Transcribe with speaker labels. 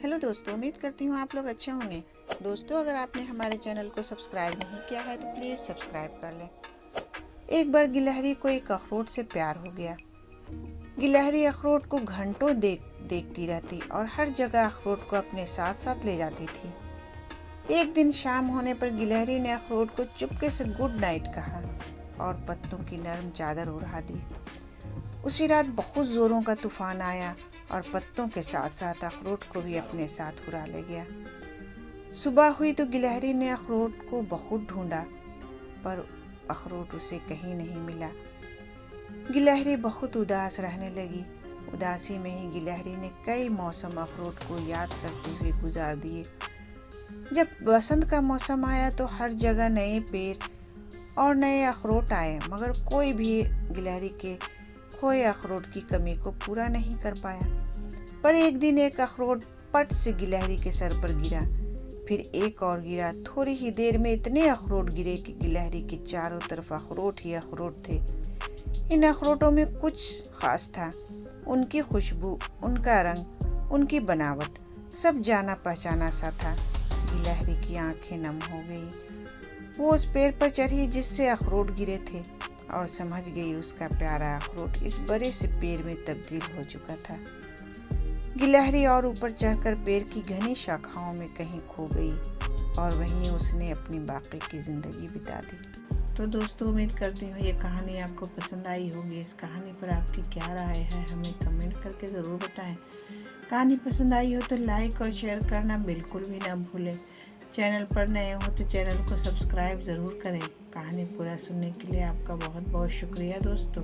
Speaker 1: Hello दोस्तों, उम्मीद करती हूँ आप लोग अच्छे होंगे। दोस्तों, अगर आपने हमारे चैनल को सब्सक्राइब नहीं किया है तो प्लीज़ सब्सक्राइब कर लें। एक बार गिलहरी को एक अखरोट से प्यार हो गया। गिलहरी अखरोट को घंटों देखती रहती और हर जगह अखरोट को अपने साथ साथ ले जाती थी। एक दिन शाम होने पर गिलहरी ने अखरोट को चुपके से गुड नाइट कहा और पत्तों की नरम चादर उड़ा दी। उसी रात बहुत जोरों का तूफान आया और पत्तों के साथ साथ अखरोट को भी अपने साथ उड़ा ले गया। सुबह हुई तो गिलहरी ने अखरोट को बहुत ढूंढा, पर अखरोट उसे कहीं नहीं मिला। गिलहरी बहुत उदास रहने लगी। उदासी में ही गिलहरी ने कई मौसम अखरोट को याद करते हुए गुजार दिए। जब बसंत का मौसम आया तो हर जगह नए पेड़ और नए अखरोट आए, मगर कोई भी गिलहरी के खोए अखरोट की कमी को पूरा नहीं कर पाया। पर एक दिन एक अखरोट पट से गिलहरी के सर पर गिरा, फिर एक और गिरा। थोड़ी ही देर में इतने अखरोट गिरे कि गिलहरी के चारों तरफ अखरोट ही अखरोट थे। इन अखरोटों में कुछ खास था। उनकी खुशबू, उनका रंग, उनकी बनावट सब जाना पहचाना सा था। गिलहरी की आंखें नम हो गई। वो उस पेड़ पर चढ़ी जिससे अखरोट गिरे थे और समझ गई उसका प्यारा अखरोट इस बड़े से पेड़ में तब्दील हो चुका था। गिलहरी और ऊपर चढ़कर पेड़ की घनी शाखाओं में कहीं खो गई और वहीं उसने अपनी बाकी की जिंदगी बिता दी। तो दोस्तों, उम्मीद करती हूँ ये कहानी आपको पसंद आई होगी। इस कहानी पर आपकी क्या राय है हमें कमेंट करके ज़रूर बताएं। कहानी पसंद आई हो तो लाइक और शेयर करना बिल्कुल भी ना भूलें। चैनल पर नए हो तो चैनल को सब्सक्राइब ज़रूर करें। कहानी पूरा सुनने के लिए आपका बहुत बहुत शुक्रिया दोस्तों।